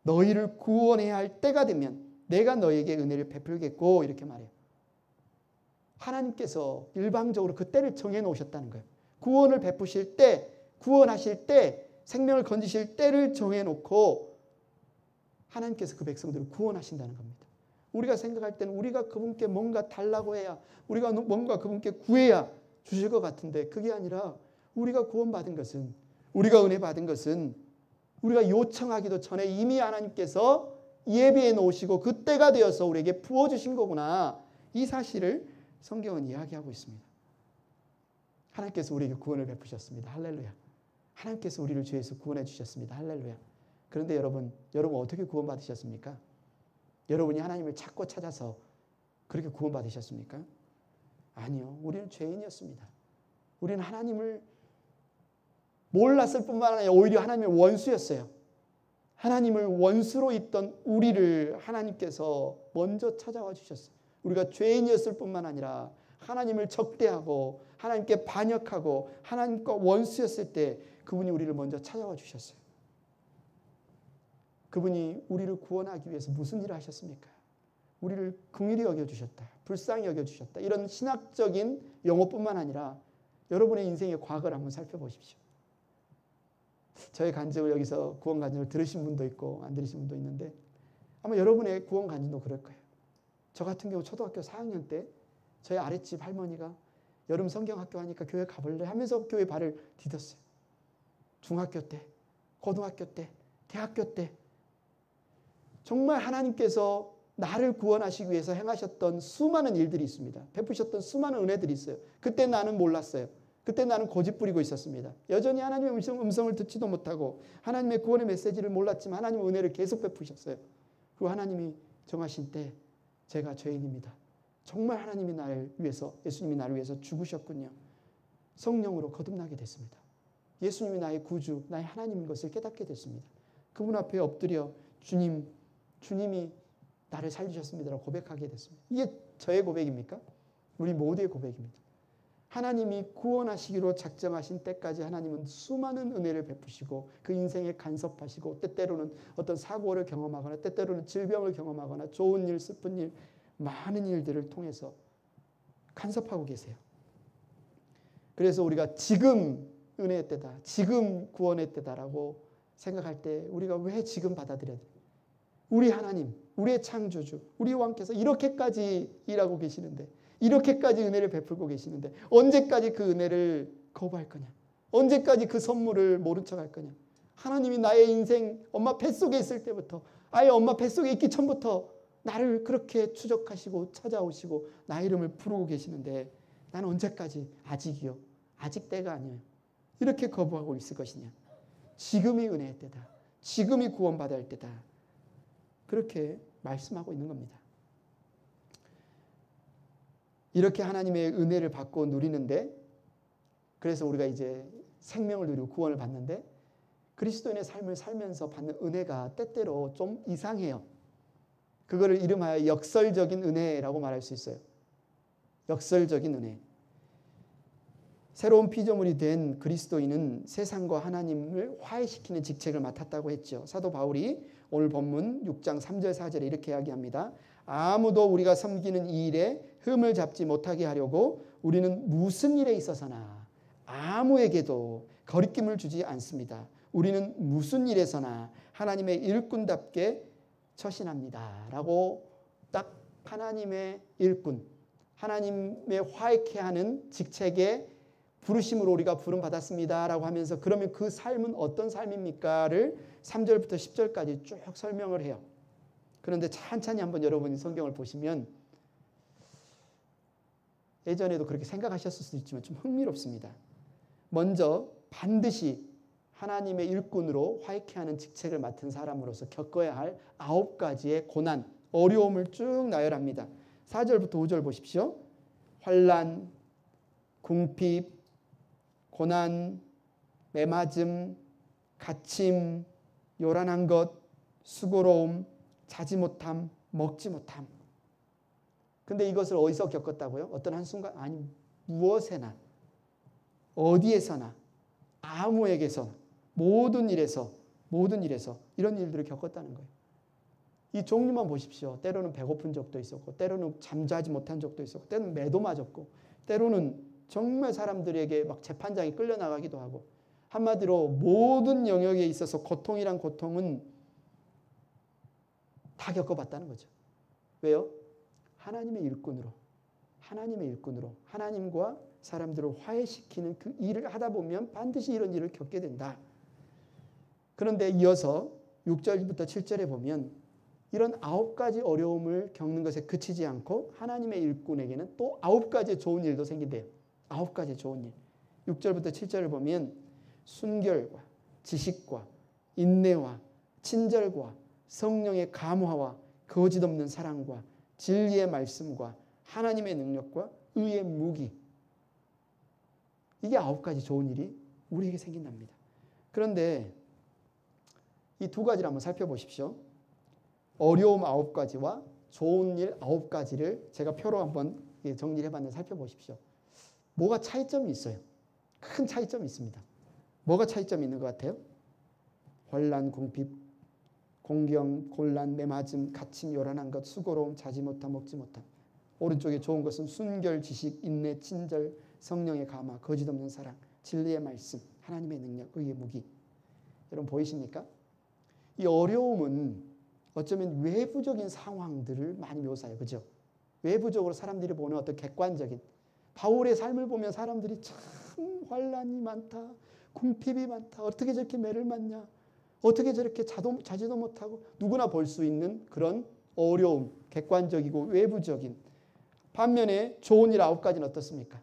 너희를 구원해야 할 때가 되면 내가 너희에게 은혜를 베풀겠고 이렇게 말해요. 하나님께서 일방적으로 그 때를 정해놓으셨다는 거예요. 구원을 베푸실 때, 구원하실 때, 생명을 건지실 때를 정해놓고 하나님께서 그 백성들을 구원하신다는 겁니다. 우리가 생각할 때는 우리가 그분께 뭔가 달라고 해야, 우리가 뭔가 그분께 구해야 주실 것 같은데 그게 아니라 우리가 구원받은 것은, 우리가 은혜 받은 것은 우리가 요청하기도 전에 이미 하나님께서 예비해 놓으시고 그때가 되어서 우리에게 부어주신 거구나. 이 사실을 성경은 이야기하고 있습니다. 하나님께서 우리에게 구원을 베푸셨습니다. 할렐루야. 하나님께서 우리를 죄에서 구원해 주셨습니다. 할렐루야. 그런데 여러분 어떻게 구원받으셨습니까? 여러분이 하나님을 찾고 찾아서 그렇게 구원받으셨습니까? 아니요. 우리는 죄인이었습니다. 우리는 하나님을 몰랐을 뿐만 아니라 오히려 하나님의 원수였어요. 하나님을 원수로 있던 우리를 하나님께서 먼저 찾아와 주셨어요. 우리가 죄인이었을 뿐만 아니라 하나님을 적대하고 하나님께 반역하고 하나님과 원수였을 때 그분이 우리를 먼저 찾아와 주셨어요. 그분이 우리를 구원하기 위해서 무슨 일을 하셨습니까? 우리를 긍휼히 여겨주셨다. 불쌍히 여겨주셨다. 이런 신학적인 용어뿐만 아니라 여러분의 인생의 과거를 한번 살펴보십시오. 저의 간증을 여기서 구원 간증을 들으신 분도 있고 안 들으신 분도 있는데 아마 여러분의 구원 간증도 그럴 거예요. 저 같은 경우 초등학교 4학년 때 저희 아랫집 할머니가 여름 성경학교 하니까 교회 가볼래 하면서 교회 발을 디뎠어요. 중학교 때, 고등학교 때, 대학교 때 정말 하나님께서 나를 구원하시기 위해서 행하셨던 수많은 일들이 있습니다. 베푸셨던 수많은 은혜들이 있어요. 그때 나는 몰랐어요. 그때 나는 고집 부리고 있었습니다. 여전히 하나님의 음성을 듣지도 못하고 하나님의 구원의 메시지를 몰랐지만 하나님의 은혜를 계속 베푸셨어요. 그리고 하나님이 정하신 때 제가 죄인입니다. 정말 하나님이 나를 위해서, 예수님이 나를 위해서 죽으셨군요. 성령으로 거듭나게 됐습니다. 예수님이 나의 구주, 나의 하나님인 것을 깨닫게 됐습니다. 그분 앞에 엎드려 주님이 나를 살리셨습니다라고 고백하게 됐습니다. 이게 저의 고백입니까? 우리 모두의 고백입니다. 하나님이 구원하시기로 작정하신 때까지 하나님은 수많은 은혜를 베푸시고 그 인생에 간섭하시고 때때로는 어떤 사고를 경험하거나 때때로는 질병을 경험하거나 좋은 일, 슬픈 일, 많은 일들을 통해서 간섭하고 계세요. 그래서 우리가 지금 은혜의 때다, 지금 구원의 때다라고 생각할 때 우리가 왜 지금 받아들여야 돼요? 우리 하나님, 우리의 창조주, 우리 왕께서 이렇게까지 일하고 계시는데 이렇게까지 은혜를 베풀고 계시는데 언제까지 그 은혜를 거부할 거냐? 언제까지 그 선물을 모른 척할 거냐? 하나님이 나의 인생 엄마 뱃속에 있을 때부터 아예 엄마 뱃속에 있기 전부터 나를 그렇게 추적하시고 찾아오시고 나의 이름을 부르고 계시는데 나는 언제까지 아직이요? 아직 때가 아니에요. 이렇게 거부하고 있을 것이냐? 지금이 은혜의 때다. 지금이 구원받아야 할 때다. 그렇게 말씀하고 있는 겁니다. 이렇게 하나님의 은혜를 받고 누리는데 그래서 우리가 이제 생명을 누리고 구원을 받는데 그리스도인의 삶을 살면서 받는 은혜가 때때로 좀 이상해요. 그거를 이름하여 역설적인 은혜라고 말할 수 있어요. 역설적인 은혜. 새로운 피조물이 된 그리스도인은 세상과 하나님을 화해시키는 직책을 맡았다고 했죠. 사도 바울이 오늘 본문 6장 3절 4절에 이렇게 이야기합니다. 아무도 우리가 섬기는 이 일에 흠을 잡지 못하게 하려고 우리는 무슨 일에 있어서나 아무에게도 거리낌을 주지 않습니다. 우리는 무슨 일에서나 하나님의 일꾼답게 처신합니다. 라고 딱 하나님의 일꾼, 하나님의 화해케 하는 직책에 부르심으로 우리가 부름받았습니다. 라고 하면서 그러면 그 삶은 어떤 삶입니까?를 3절부터 10절까지 쭉 설명을 해요. 그런데 찬찬히 한번 여러분이 성경을 보시면 예전에도 그렇게 생각하셨을 수도 있지만 좀 흥미롭습니다. 먼저 반드시 하나님의 일꾼으로 화이케하는 직책을 맡은 사람으로서 겪어야 할 9가지의 고난, 어려움을 쭉 나열합니다. 4절부터 5절 보십시오. 환난, 궁핍, 고난, 매맞음, 갇힘, 요란한 것, 수고로움, 자지 못함, 먹지 못함. 근데 이것을 어디서 겪었다고요? 어떤 한순간? 아니, 무엇에나, 어디에서나, 아무에게서, 모든 일에서 이런 일들을 겪었다는 거예요. 이 종류만 보십시오. 때로는 배고픈 적도 있었고, 때로는 잠자지 못한 적도 있었고, 때로는 매도 맞았고, 때로는 정말 사람들에게 막 재판장에 끌려나가기도 하고, 한마디로 모든 영역에 있어서 고통이란 고통은 다 겪어봤다는 거죠. 왜요? 하나님의 일꾼으로 하나님과 사람들을 화해시키는 그 일을 하다 보면 반드시 이런 일을 겪게 된다. 그런데 이어서 6절부터 7절에 보면 이런 9가지 어려움을 겪는 것에 그치지 않고 하나님의 일꾼에게는 또 9가지 좋은 일도 생긴대요. 9가지 좋은 일. 6절부터 7절을 보면 순결과 지식과 인내와 친절과 성령의 감화와 거짓 없는 사랑과 진리의 말씀과 하나님의 능력과 의의 무기. 이게 9가지 좋은 일이 우리에게 생긴답니다. 그런데 이 2가지를 한번 살펴보십시오. 어려움 9가지와 좋은 일 9가지를 제가 표로 한번 정리를 해봤는데 살펴보십시오. 뭐가 차이점이 있어요. 큰 차이점이 있습니다. 뭐가 차이점이 있는 것 같아요? 환난, 궁핍, 공경, 곤란, 매맞음, 갇힘, 요란한 것, 수고로움, 자지 못함, 먹지 못함. 오른쪽에 좋은 것은 순결, 지식, 인내, 친절, 성령의 감화, 거짓 없는 사랑, 진리의 말씀, 하나님의 능력, 의의 무기. 여러분 보이십니까? 이 어려움은 어쩌면 외부적인 상황들을 많이 묘사해요. 그죠? 외부적으로 사람들이 보는 어떤 객관적인 바울의 삶을 보면 사람들이 참 환난이 많다. 궁핍이 많다. 어떻게 저렇게 매를 맞냐. 어떻게 저렇게 자지도 못하고 누구나 볼 수 있는 그런 어려움, 객관적이고 외부적인. 반면에 좋은 일 9가지는 어떻습니까?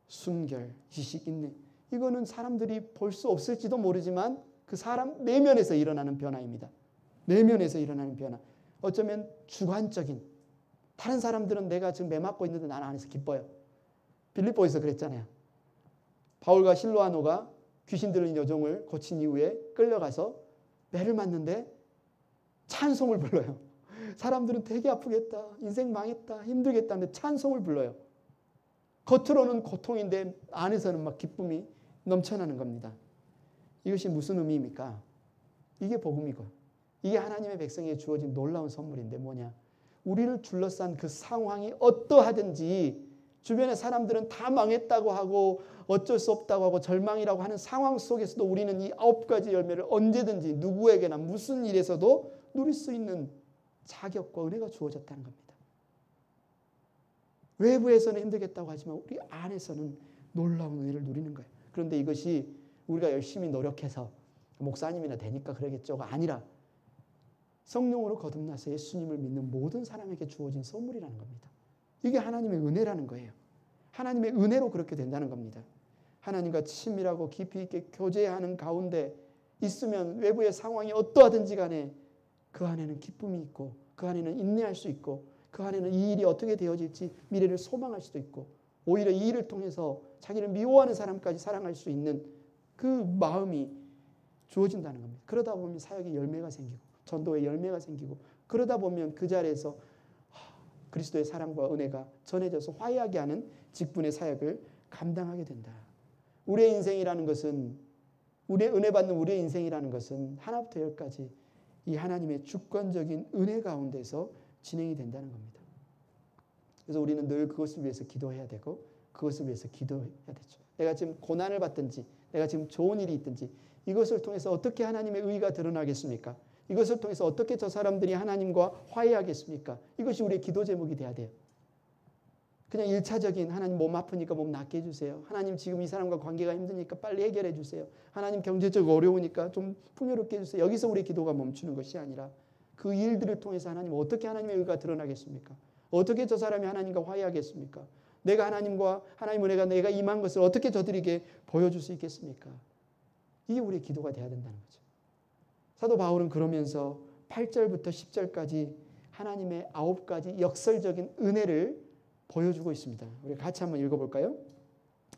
순결, 지식, 인내. 이거는 사람들이 볼 수 없을지도 모르지만 그 사람 내면에서 일어나는 변화입니다. 내면에서 일어나는 변화. 어쩌면 주관적인. 다른 사람들은 내가 지금 매 맞고 있는데 나는 안에서 기뻐요. 빌립보에서 그랬잖아요. 바울과 실로아노가 귀신 들린 여종을 고친 이후에 끌려가서 매를 맞는데 찬송을 불러요. 사람들은 되게 아프겠다. 인생 망했다. 힘들겠다. 하는데 찬송을 불러요. 겉으로는 고통인데 안에서는 막 기쁨이 넘쳐나는 겁니다. 이것이 무슨 의미입니까? 이게 복음이고 이게 하나님의 백성에게 주어진 놀라운 선물인데 뭐냐? 우리를 둘러싼 그 상황이 어떠하든지 주변의 사람들은 다 망했다고 하고 어쩔 수 없다고 하고 절망이라고 하는 상황 속에서도 우리는 이 9가지 열매를 언제든지 누구에게나 무슨 일에서도 누릴 수 있는 자격과 은혜가 주어졌다는 겁니다. 외부에서는 힘들겠다고 하지만 우리 안에서는 놀라운 은혜를 누리는 거예요. 그런데 이것이 우리가 열심히 노력해서 목사님이나 되니까 그러겠죠가 아니라 성령으로 거듭나서 예수님을 믿는 모든 사람에게 주어진 선물이라는 겁니다. 이게 하나님의 은혜라는 거예요. 하나님의 은혜로 그렇게 된다는 겁니다. 하나님과 친밀하고 깊이 있게 교제하는 가운데 있으면 외부의 상황이 어떠하든지 간에 그 안에는 기쁨이 있고 그 안에는 인내할 수 있고 그 안에는 이 일이 어떻게 되어질지 미래를 소망할 수도 있고 오히려 이 일을 통해서 자기를 미워하는 사람까지 사랑할 수 있는 그 마음이 주어진다는 겁니다. 그러다 보면 사역의 열매가 생기고 전도의 열매가 생기고 그러다 보면 그 자리에서 그리스도의 사랑과 은혜가 전해져서 화해하게 하는 직분의 사역을 감당하게 된다. 우리의 인생이라는 것은 은혜 받는 우리의 인생이라는 것은 하나부터 열까지 이 하나님의 주권적인 은혜 가운데서 진행이 된다는 겁니다. 그래서 우리는 늘 그것을 위해서 기도해야 되고 그것을 위해서 기도해야 되죠. 내가 지금 고난을 받든지 내가 지금 좋은 일이 있든지 이것을 통해서 어떻게 하나님의 의가 드러나겠습니까? 이것을 통해서 어떻게 저 사람들이 하나님과 화해하겠습니까? 이것이 우리의 기도 제목이 돼야 돼요. 그냥 1차적인 하나님 몸 아프니까 몸 낫게 해주세요. 하나님 지금 이 사람과 관계가 힘드니까 빨리 해결해 주세요. 하나님 경제적으로 어려우니까 좀 풍요롭게 해주세요. 여기서 우리의 기도가 멈추는 것이 아니라 그 일들을 통해서 하나님 어떻게 하나님의 의가 드러나겠습니까? 어떻게 저 사람이 하나님과 화해하겠습니까? 내가 하나님 은혜가 내가 임한 것을 어떻게 저들에게 보여줄 수 있겠습니까? 이게 우리의 기도가 돼야 된다는 거죠. 사도 바울은 그러면서 8절부터 10절까지 하나님의 9가지 역설적인 은혜를 보여주고 있습니다. 우리 같이 한번 읽어볼까요?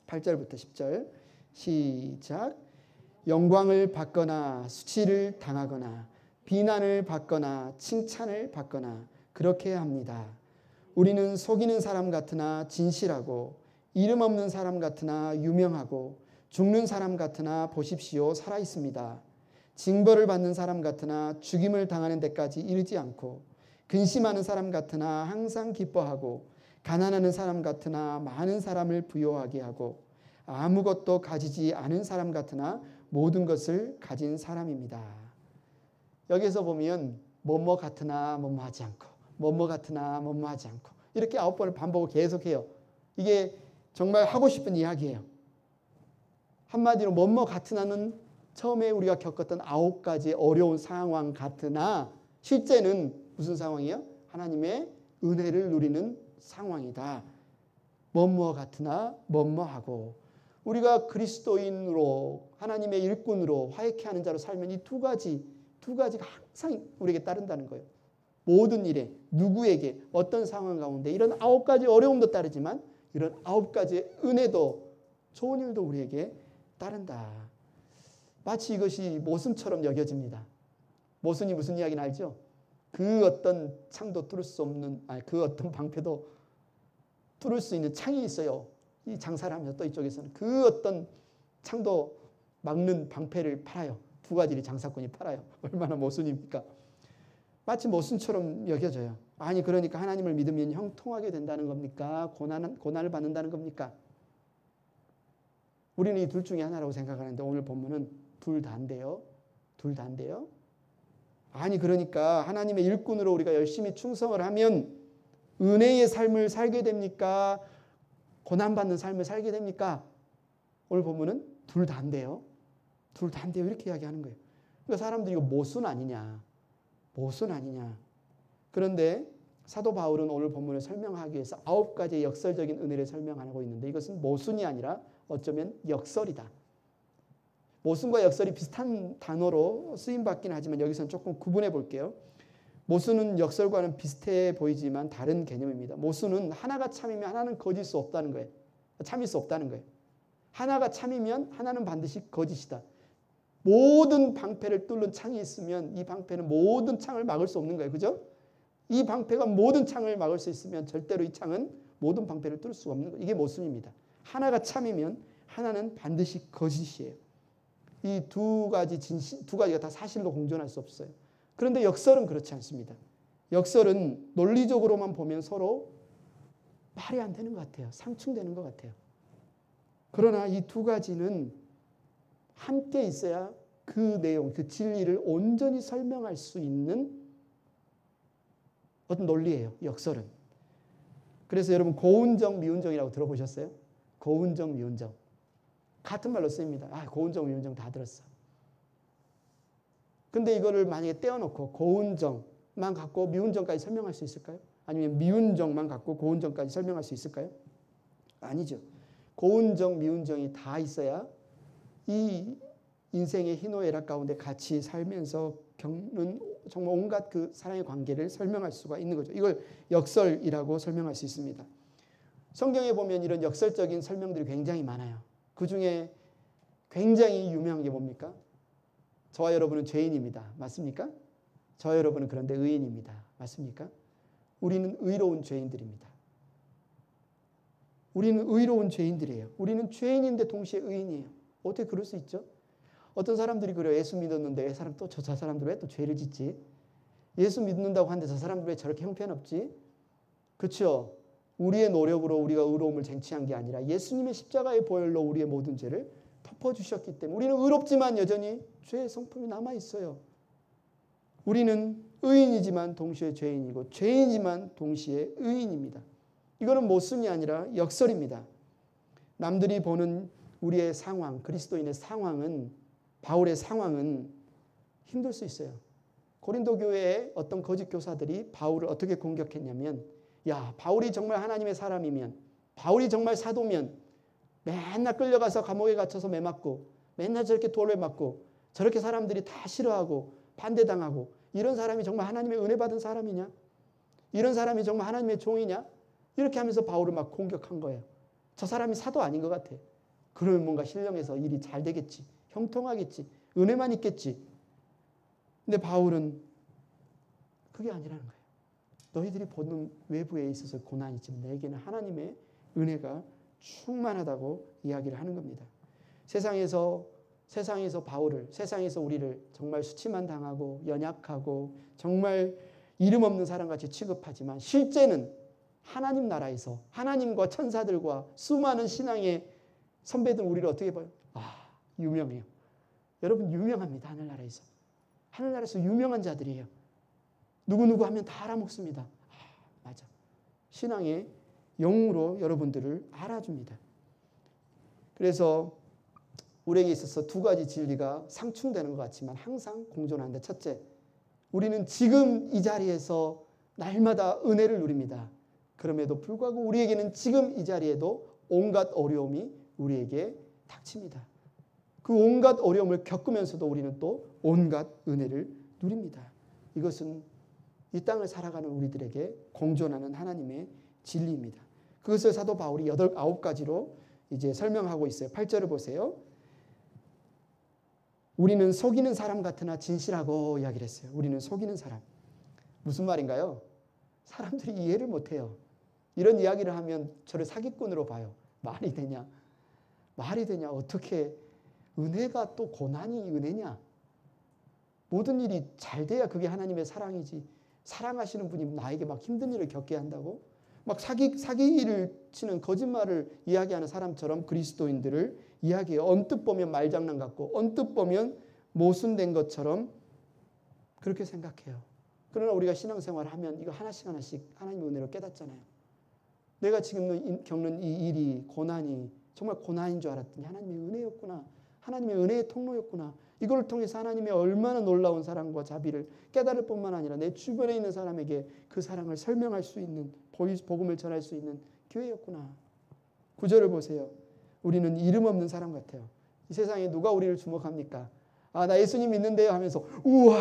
8절부터 10절 시작. 영광을 받거나 수치를 당하거나 비난을 받거나 칭찬을 받거나 그렇게 합니다. 우리는 속이는 사람 같으나 진실하고 이름 없는 사람 같으나 유명하고 죽는 사람 같으나 보십시오 살아 있습니다. 징벌을 받는 사람 같으나 죽임을 당하는 데까지 이르지 않고 근심하는 사람 같으나 항상 기뻐하고 가난하는 사람 같으나 많은 사람을 부요하게 하고 아무것도 가지지 않은 사람 같으나 모든 것을 가진 사람입니다. 여기서 보면 뭐뭐 같으나 뭐뭐 하지 않고 뭐뭐 같으나 뭐뭐 하지 않고 이렇게 9번을 반복을 계속해요. 이게 정말 하고 싶은 이야기예요. 한마디로 뭐뭐 같으나는 처음에 우리가 겪었던 9가지 어려운 상황 같으나 실제는 무슨 상황이에요? 하나님의 은혜를 누리는 상황이다. 뭐뭐 같으나 뭐뭐 하고 우리가 그리스도인으로 하나님의 일꾼으로 화해케 하는 자로 살면 이 두 가지가 항상 우리에게 따른다는 거예요. 모든 일에 누구에게 어떤 상황 가운데 이런 9가지 어려움도 따르지만 이런 9가지의 은혜도 좋은 일도 우리에게 따른다. 마치 이것이 모순처럼 여겨집니다. 모순이 무슨 이야기는 알죠? 그 어떤 창도 뚫을 수 없는 그 어떤 방패도 뚫을 수 있는 창이 있어요. 이 장사를 하면서 또 이쪽에서는 그 어떤 창도 막는 방패를 팔아요. 2가지 장사꾼이 팔아요. 얼마나 모순입니까? 마치 모순처럼 여겨져요. 아니 그러니까 하나님을 믿으면 형통하게 된다는 겁니까? 고난을 받는다는 겁니까? 우리는 이 둘 중에 하나라고 생각하는데 오늘 본문은 둘 다인데요. 둘 다인데요. 아니 그러니까 하나님의 일꾼으로 우리가 열심히 충성을 하면 은혜의 삶을 살게 됩니까? 고난받는 삶을 살게 됩니까? 오늘 본문은 둘 다인데요. 둘 다인데요. 이렇게 이야기하는 거예요. 그러니까 사람들이 이거 모순 아니냐. 모순 아니냐. 그런데 사도 바울은 오늘 본문을 설명하기 위해서 9가지의 역설적인 은혜를 설명하고 있는데 이것은 모순이 아니라 어쩌면 역설이다. 모순과 역설이 비슷한 단어로 쓰임받긴 하지만 여기서는 조금 구분해 볼게요. 모순은 역설과는 비슷해 보이지만 다른 개념입니다. 모순은 하나가 참이면 하나는 거짓일 수 없다는 거예요. 참일 수 없다는 거예요. 하나가 참이면 하나는 반드시 거짓이다. 모든 방패를 뚫는 창이 있으면 이 방패는 모든 창을 막을 수 없는 거예요. 그죠? 이 방패가 모든 창을 막을 수 있으면 절대로 이 창은 모든 방패를 뚫을 수 없는 거예요. 이게 모순입니다. 하나가 참이면 하나는 반드시 거짓이에요. 이 두 가지가 다 사실로 공존할 수 없어요. 그런데 역설은 그렇지 않습니다. 역설은 논리적으로만 보면 서로 말이 안 되는 것 같아요. 상충되는 것 같아요. 그러나 이 2가지는 함께 있어야 그 내용, 그 진리를 온전히 설명할 수 있는 어떤 논리예요. 역설은. 그래서 여러분 고운정, 미운정이라고 들어보셨어요? 고운정, 미운정. 같은 말로 쓰입니다. 고운정, 미운정 다 들었어. 근데 이거를 만약에 떼어놓고 고운정만 갖고 미운정까지 설명할 수 있을까요? 아니면 미운정만 갖고 고운정까지 설명할 수 있을까요? 아니죠. 고운정, 미운정이 다 있어야 이 인생의 희노애락 가운데 같이 살면서 겪는 정말 온갖 그 사랑의 관계를 설명할 수가 있는 거죠. 이걸 역설이라고 설명할 수 있습니다. 성경에 보면 이런 역설적인 설명들이 굉장히 많아요. 그 중에 굉장히 유명한 게 뭡니까? 저와 여러분은 죄인입니다. 맞습니까? 저와 여러분은 그런데 의인입니다. 맞습니까? 우리는 의로운 죄인들입니다. 우리는 의로운 죄인들이에요. 우리는 죄인인데 동시에 의인이에요. 어떻게 그럴 수 있죠? 어떤 사람들이 그래요. 예수 믿었는데 저 사람들 왜 또 죄를 짓지? 예수 믿는다고 하는데 저 사람들 왜 저렇게 형편없지? 그렇죠? 우리의 노력으로 우리가 의로움을 쟁취한 게 아니라 예수님의 십자가의 보혈로 우리의 모든 죄를 덮어주셨기 때문에 우리는 의롭지만 여전히 죄의 성품이 남아있어요. 우리는 의인이지만 동시에 죄인이고 죄인이지만 동시에 의인입니다. 이거는 모순이 아니라 역설입니다. 남들이 보는 우리의 상황, 그리스도인의 상황은, 바울의 상황은 힘들 수 있어요. 고린도 교회의 어떤 거짓 교사들이 바울을 어떻게 공격했냐면, 야, 바울이 정말 하나님의 사람이면 바울이 정말 사도면 맨날 끌려가서 감옥에 갇혀서 매 맞고 맨날 저렇게 돌에 맞고 저렇게 사람들이 다 싫어하고 반대당하고 이런 사람이 정말 하나님의 은혜 받은 사람이냐? 이런 사람이 정말 하나님의 종이냐? 이렇게 하면서 바울을 막 공격한 거예요. 저 사람이 사도 아닌 것 같아. 그러면 뭔가 신령해서 일이 잘 되겠지. 형통하겠지. 은혜만 있겠지. 근데 바울은 그게 아니라는 거예요. 너희들이 보는 외부에 있어서 고난이 있지만 내게는 하나님의 은혜가 충만하다고 이야기를 하는 겁니다. 세상에서 바울을, 세상에서 우리를 정말 수치만 당하고 연약하고 정말 이름 없는 사람같이 취급하지만 실제는 하나님 나라에서 하나님과 천사들과 수많은 신앙의 선배들 우리를 어떻게 봐요? 유명해요. 여러분 유명합니다. 하늘나라에서. 하늘나라에서 유명한 자들이에요. 누구누구 하면 다 알아먹습니다. 맞아. 신앙의 영웅으로 여러분들을 알아줍니다. 그래서 우리에게 있어서 두 가지 진리가 상충되는 것 같지만 항상 공존하는데, 첫째, 우리는 지금 이 자리에서 날마다 은혜를 누립니다. 그럼에도 불구하고 우리에게는 지금 이 자리에도 온갖 어려움이 우리에게 닥칩니다. 그 온갖 어려움을 겪으면서도 우리는 또 온갖 은혜를 누립니다. 이것은 이 땅을 살아가는 우리들에게 공존하는 하나님의 진리입니다. 그것을 사도 바울이 9가지로 이제 설명하고 있어요. 8절을 보세요. 우리는 속이는 사람 같으나 진실하고 이야기를 했어요. 우리는 속이는 사람. 무슨 말인가요? 사람들이 이해를 못해요. 이런 이야기를 하면 저를 사기꾼으로 봐요. 말이 되냐? 말이 되냐? 어떻게 은혜가 또 고난이 은혜냐? 모든 일이 잘 돼야 그게 하나님의 사랑이지. 사랑하시는 분이 나에게 막 힘든 일을 겪게 한다고? 막 사기를 치는 거짓말을 이야기하는 사람처럼 그리스도인들을 이야기해요. 언뜻 보면 말장난 같고 언뜻 보면 모순된 것처럼 그렇게 생각해요. 그러나 우리가 신앙생활을 하면 이거 하나씩 하나님의 은혜로 깨닫잖아요. 내가 지금 겪는 이 일이 고난이 정말 고난인 줄 알았더니 하나님의 은혜였구나. 하나님의 은혜의 통로였구나. 이걸 통해서 하나님의 얼마나 놀라운 사랑과 자비를 깨달을 뿐만 아니라 내 주변에 있는 사람에게 그 사랑을 설명할 수 있는, 복음을 전할 수 있는 교회였구나. 9절을 보세요. 우리는 이름 없는 사람 같아요. 이 세상에 누가 우리를 주목합니까? 나 예수님 믿는데요 하면서 우와,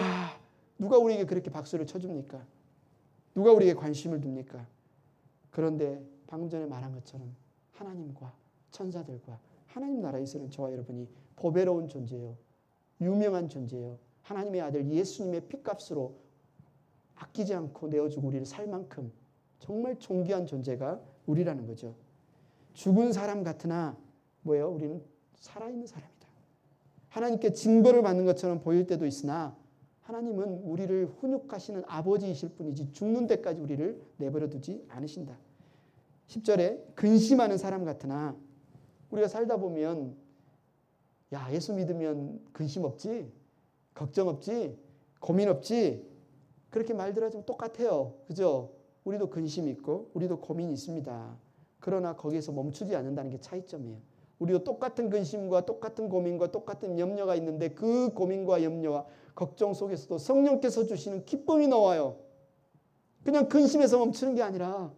누가 우리에게 그렇게 박수를 쳐줍니까? 누가 우리에게 관심을 둡니까? 그런데 방금 전에 말한 것처럼 하나님과 천사들과 하나님 나라에서는 저와 여러분이 보배로운 존재예요. 유명한 존재예요. 하나님의 아들 예수님의 피값으로 아끼지 않고 내어주고 우리를 살 만큼 정말 존귀한 존재가 우리라는 거죠. 죽은 사람 같으나 뭐예요? 우리는 살아있는 사람이다. 하나님께 징벌을 받는 것처럼 보일 때도 있으나 하나님은 우리를 훈육하시는 아버지이실 뿐이지 죽는 데까지 우리를 내버려 두지 않으신다. 10절에 근심하는 사람 같으나 우리가 살다 보면 예수 믿으면 근심 없지? 걱정 없지? 고민 없지? 그렇게 말들 하지만 똑같아요. 그죠? 우리도 근심이 있고 우리도 고민이 있습니다. 그러나 거기에서 멈추지 않는다는 게 차이점이에요. 우리도 똑같은 근심과 똑같은 고민과 똑같은 염려가 있는데 그 고민과 염려와 걱정 속에서도 성령께서 주시는 기쁨이 나와요. 그냥 근심에서 멈추는 게 아니라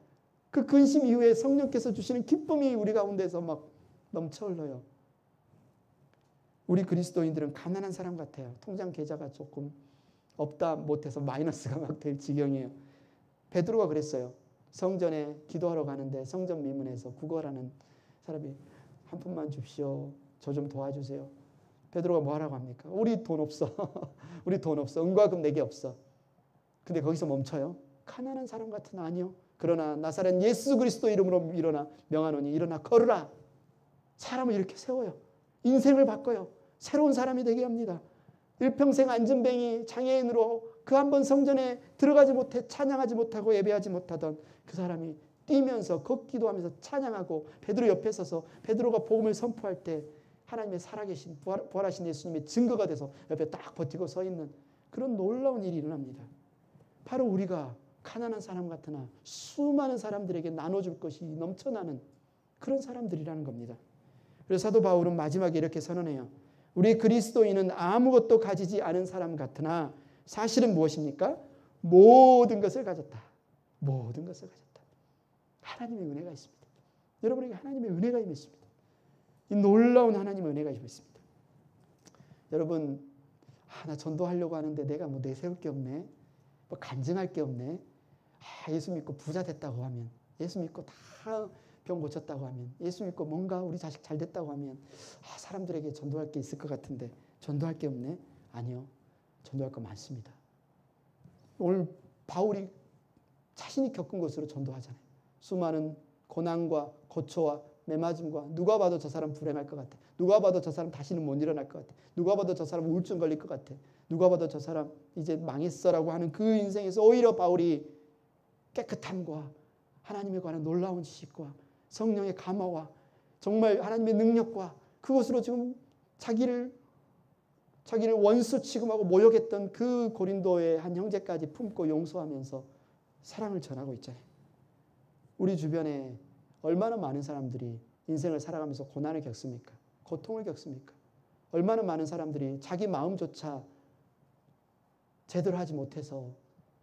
그 근심 이후에 성령께서 주시는 기쁨이 우리 가운데서 막 넘쳐 흘러요. 우리 그리스도인들은 가난한 사람 같아요. 통장 계좌가 조금 없다 못해서 마이너스가 막 될 지경이에요. 베드로가 그랬어요. 성전에 기도하러 가는데 성전 미문에서 구걸하는 사람이 한 푼만 줍시오. 저 좀 도와주세요. 베드로가 뭐 하라고 합니까? 우리 돈 없어. 우리 돈 없어. 은과 금 내게 없어. 근데 거기서 멈춰요. 가난한 사람 같은 아니요. 그러나 나사렛 예수 그리스도 이름으로 일어나 명하노니 일어나 걸으라. 사람을 이렇게 세워요. 인생을 바꿔요. 새로운 사람이 되게 합니다. 일평생 안전뱅이 장애인으로 그 한 번 성전에 들어가지 못해 찬양하지 못하고 예배하지 못하던 그 사람이 뛰면서 걷기도 하면서 찬양하고 베드로 옆에 서서 베드로가 복음을 선포할 때 하나님의 살아계신 부활하신 예수님의 증거가 돼서 옆에 딱 버티고 서 있는 그런 놀라운 일이 일어납니다. 바로 우리가 가난한 사람 같으나 수많은 사람들에게 나눠줄 것이 넘쳐나는 그런 사람들이라는 겁니다. 그래서 사도 바울은 마지막에 이렇게 선언해요. 우리 그리스도인은 아무것도 가지지 않은 사람 같으나 사실은 무엇입니까? 모든 것을 가졌다. 모든 것을 가졌다. 하나님의 은혜가 있습니다. 여러분에게 하나님의 은혜가 임했습니다. 이 놀라운 하나님의 은혜가 임했습니다. 여러분, 나 전도하려고 하는데 내가 뭐 내세울 게 없네, 뭐 간증할 게 없네. 예수 믿고 부자 됐다고 하면, 예수 믿고 다 병 고쳤다고 하면, 예수 믿고 뭔가 우리 자식 잘 됐다고 하면 사람들에게 전도할 게 있을 것 같은데 전도할 게 없네. 아니요, 전도할 거 많습니다. 오늘 바울이 자신이 겪은 것으로 전도하잖아요. 수많은 고난과 고초와 매맞음과, 누가 봐도 저 사람 불행할 것 같아, 누가 봐도 저 사람 다시는 못 일어날 것 같아, 누가 봐도 저 사람 우울증 걸릴 것 같아, 누가 봐도 저 사람 이제 망했어라고 하는 그 인생에서 오히려 바울이 깨끗함과 하나님에 관한 놀라운 지식과 성령의 감화와 정말 하나님의 능력과 그것으로 지금 자기를 원수 취급하고 모욕했던 그 고린도의 한 형제까지 품고 용서하면서 사랑을 전하고 있잖아요. 우리 주변에 얼마나 많은 사람들이 인생을 살아가면서 고난을 겪습니까? 고통을 겪습니까? 얼마나 많은 사람들이 자기 마음조차 제대로 하지 못해서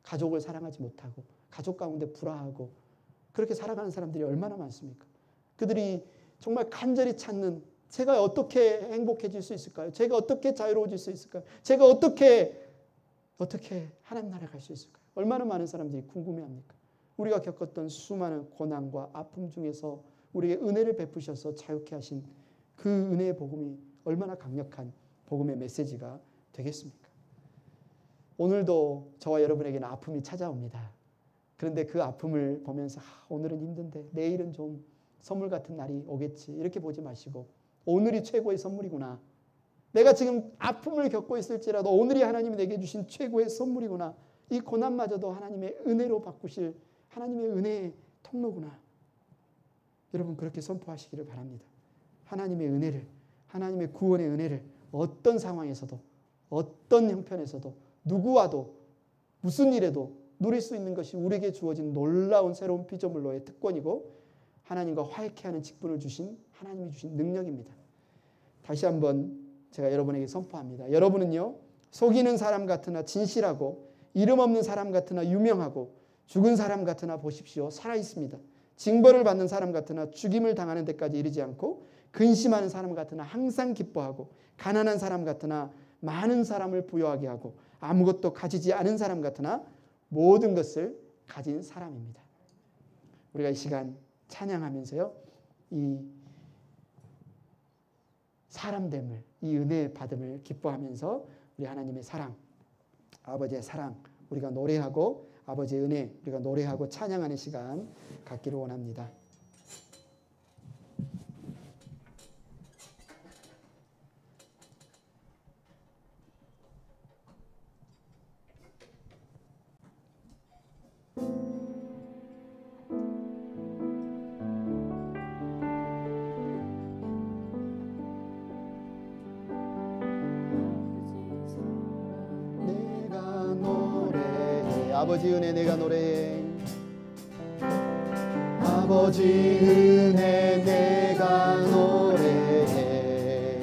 가족을 사랑하지 못하고 가족 가운데 불화하고 그렇게 살아가는 사람들이 얼마나 많습니까? 그들이 정말 간절히 찾는, 제가 어떻게 행복해질 수 있을까요? 제가 어떻게 자유로워질 수 있을까요? 제가 어떻게 하나님 나라에 갈 수 있을까요? 얼마나 많은 사람들이 궁금해합니까? 우리가 겪었던 수많은 고난과 아픔 중에서 우리에게 은혜를 베푸셔서 자유케 하신 그 은혜의 복음이 얼마나 강력한 복음의 메시지가 되겠습니까? 오늘도 저와 여러분에게는 아픔이 찾아옵니다. 그런데 그 아픔을 보면서 오늘은 힘든데 내일은 좀 선물 같은 날이 오겠지, 이렇게 보지 마시고 오늘이 최고의 선물이구나. 내가 지금 아픔을 겪고 있을지라도 오늘이 하나님이 내게 주신 최고의 선물이구나. 이 고난마저도 하나님의 은혜로 바꾸실 하나님의 은혜의 통로구나. 여러분, 그렇게 선포하시기를 바랍니다. 하나님의 은혜를, 하나님의 구원의 은혜를 어떤 상황에서도, 어떤 형편에서도, 누구와도, 무슨 일에도 누릴 수 있는 것이 우리에게 주어진 놀라운 새로운 피조물로의 특권이고 하나님과 화해케 하는 직분을 주신 하나님이 주신 능력입니다. 다시 한번 제가 여러분에게 선포합니다. 여러분은요, 속이는 사람 같으나 진실하고 이름 없는 사람 같으나 유명하고 죽은 사람 같으나 보십시오, 살아있습니다. 징벌을 받는 사람 같으나 죽임을 당하는 데까지 이르지 않고 근심하는 사람 같으나 항상 기뻐하고 가난한 사람 같으나 많은 사람을 부유하게 하고 아무것도 가지지 않은 사람 같으나 모든 것을 가진 사람입니다. 우리가 이 시간 찬양하면서요, 이 사람됨을, 이 은혜 받음을 기뻐하면서 우리 하나님의 사랑, 아버지의 사랑 우리가 노래하고 아버지의 은혜 우리가 노래하고 찬양하는 시간 갖기를 원합니다. 아버지 은혜 내가 노래해. 아버지 은혜 내가 노래해.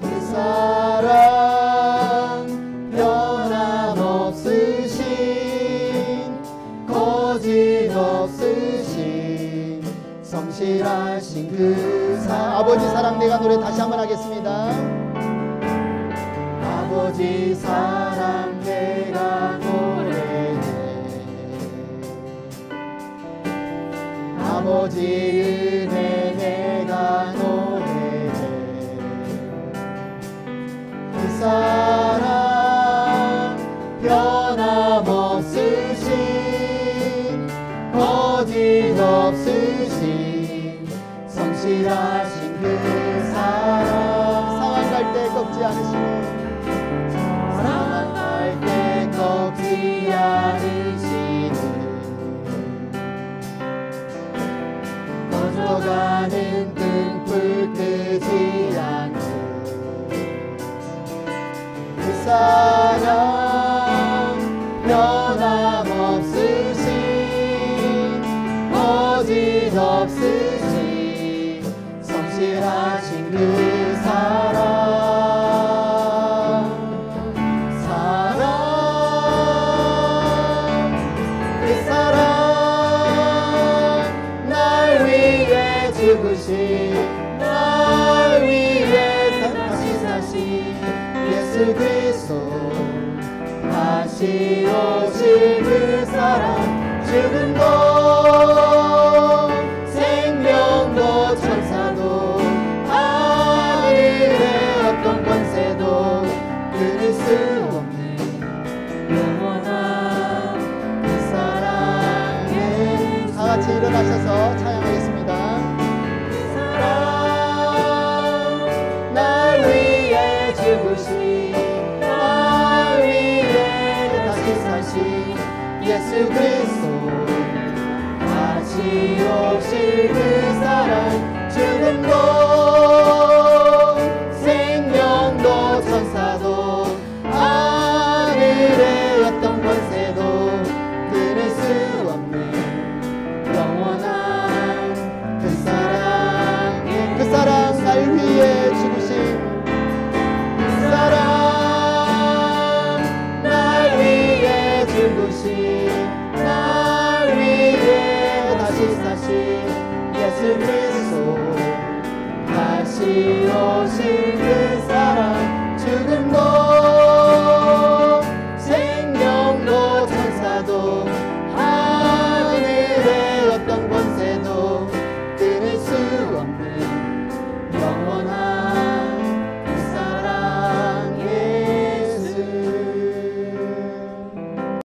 그 사랑 변함없으신 거짓없으신 성실하신 그 아버지 사랑 내가 노래 다시 한번 하겠습니다. 아버지 사랑 내가 노래해. 아버지 은혜 내가 노래해. 그 사랑 변함없으신 거짓없으신 성실하신 그 사랑 상한 갈 때 꺾지 않으시는 꺾지 않으시는 꺼져가는 등불 끄지 않는 그 사랑 변함없으신 거짓없으신 성실하신 그 사랑 예수 그리스도 다시 오실 그 사랑 죽음도 생명도 천사도 하늘의 어떤 권세도 끊을 수 없는 영원한 그 사랑에 다 같이 일어나셔서 찬양하겠습니다. 그 사랑 날 위해 죽으신 날 위해 다시 사신 예수 그리스도 다시 오실 그